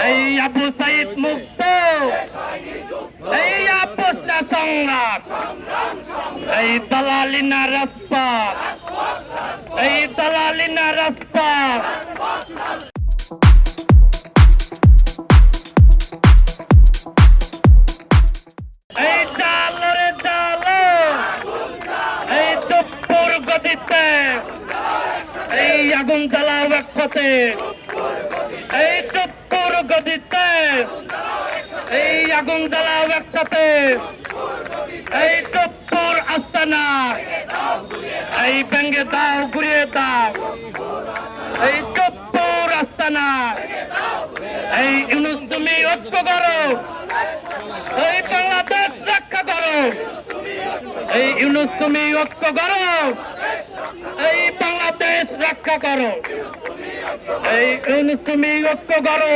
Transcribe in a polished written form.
এই আবু সাইদ মুক্ত, এই আপোষ না সংগ্রাম, এই দালালি না রাজপথ, এই দালালি না রাজপথ। এই চালো রে চালো, এই চুপ্পুর গতিতে, এই আগুন জ্বালাও একসাথে, এই চুপ্পুর গতিতে, এই আগুন জ্বালাও একসাথে, এই চুপ্পুর আস্তানা, এই ভেঙে দাও ঘুরিয়ে দাও, এই চুপ্পুর আস্তানা, এই ইউনূস তুমি ঐক্য করো, এই বাংলাদেশ রক্ষা করো, এই ইউনূস তুমি ঐক্য করো, এই বাংলাদেশ রক্ষা করো, এই ইউনূস তুমি ঐক্য করো।